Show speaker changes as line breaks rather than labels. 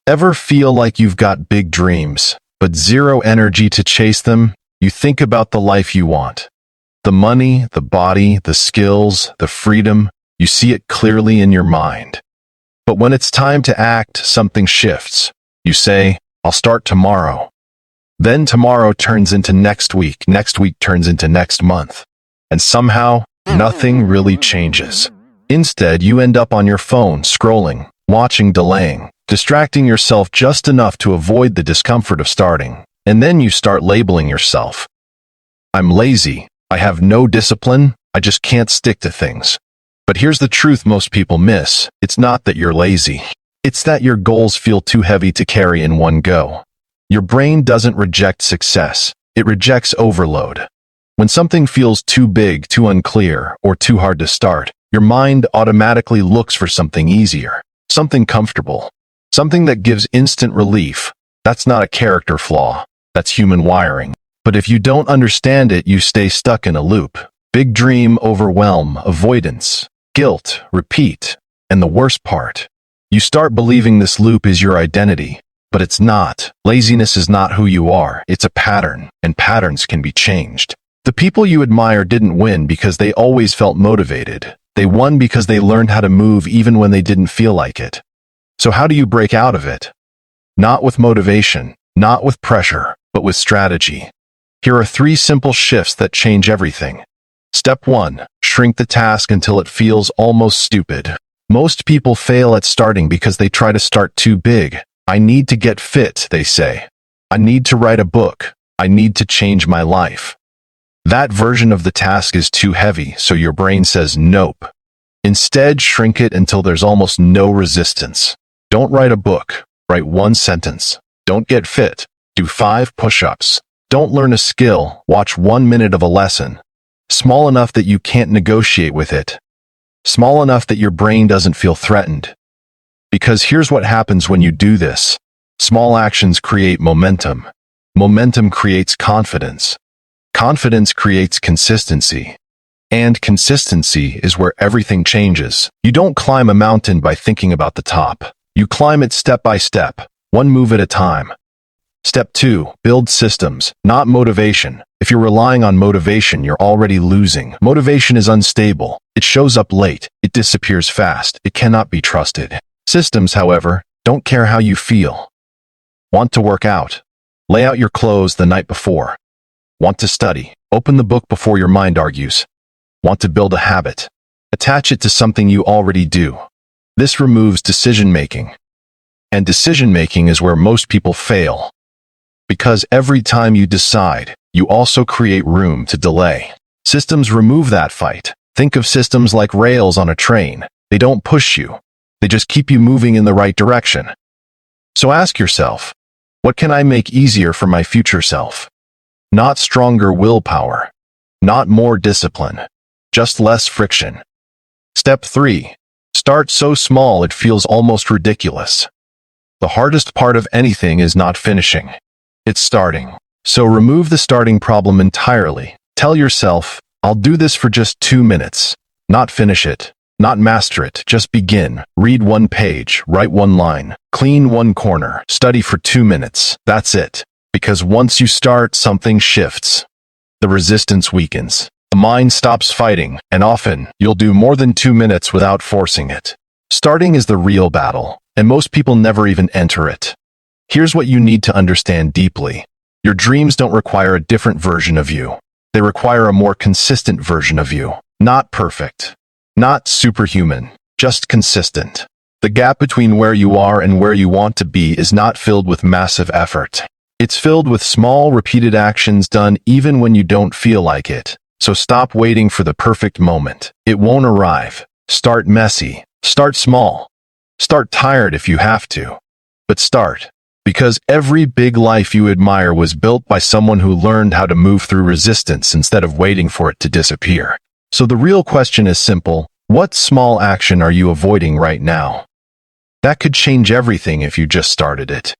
Ever feel like you've got big dreams, but zero energy to chase them? You think about the life you want. The money, the body, the skills, the freedom, you see it clearly in your mind. But when it's time to act, something shifts. You say, I'll start tomorrow. Then tomorrow turns into next week turns into next month. And somehow, nothing really changes. Instead, you end up on your phone, scrolling, watching, delaying, distracting yourself just enough to avoid the discomfort of starting. And then you start labeling yourself. I'm lazy. I have no discipline. I just can't stick to things. But here's the truth most people miss. It's not that you're lazy. It's that your goals feel too heavy to carry in one go. Your brain doesn't reject success. It rejects overload. When something feels too big, too unclear, or too hard to start, your mind automatically looks for something easier, something comfortable, something that gives instant relief. That's not a character flaw. That's human wiring. But if you don't understand it, you stay stuck in a loop. Big dream, overwhelm, avoidance, guilt, repeat. And the worst part, you start believing this loop is your identity. But it's not. Laziness is not who you are. It's a pattern, and patterns can be changed. The people you admire didn't win because they always felt motivated. They won because they learned how to move even when they didn't feel like it. So how do you break out of it? Not with motivation, not with pressure, but with strategy. Here are 3 simple shifts that change everything. Step 1. Shrink the task until it feels almost stupid. Most people fail at starting because they try to start too big. I need to get fit, they say. I need to write a book. I need to change my life. That version of the task is too heavy, so your brain says nope. Instead, shrink it until there's almost no resistance. Don't write a book. Write 1 sentence. Don't get fit. Do 5 push-ups. Don't learn a skill. Watch 1 minute of a lesson. Small enough that you can't negotiate with it. Small enough that your brain doesn't feel threatened. Because here's what happens when you do this. Small actions create momentum. Momentum creates confidence. Confidence creates consistency. And consistency is where everything changes. You don't climb a mountain by thinking about the top. You climb it step by step, 1 move at a time. Step 2, build systems, not motivation. If you're relying on motivation, you're already losing. Motivation is unstable. It shows up late. It disappears fast. It cannot be trusted. Systems, however, don't care how you feel. Want to work out? Lay out your clothes the night before. Want to study? Open the book before your mind argues. Want to build a habit? Attach it to something you already do. This removes decision-making. And decision-making is where most people fail. Because every time you decide, you also create room to delay. Systems remove that fight. Think of systems like rails on a train. They don't push you. They just keep you moving in the right direction. So ask yourself, what can I make easier for my future self? Not stronger willpower. Not more discipline. Just less friction. Step 3. Start so small it feels almost ridiculous. The hardest part of anything is not finishing. It's starting. So remove the starting problem entirely. Tell yourself, I'll do this for just 2 minutes. Not finish it. Not master it. Just begin. Read 1 page. Write 1 line. Clean 1 corner. Study for 2 minutes. That's it. Because once you start, something shifts. The resistance weakens. The mind stops fighting, and often, you'll do more than 2 minutes without forcing it. Starting is the real battle, and most people never even enter it. Here's what you need to understand deeply. Your dreams don't require a different version of you. They require a more consistent version of you. Not perfect. Not superhuman. Just consistent. The gap between where you are and where you want to be is not filled with massive effort. It's filled with small, repeated actions done even when you don't feel like it. So stop waiting for the perfect moment. It won't arrive. Start messy. Start small. Start tired if you have to. But start. Because every big life you admire was built by someone who learned how to move through resistance instead of waiting for it to disappear. So the real question is simple. What small action are you avoiding right now? That could change everything if you just started it.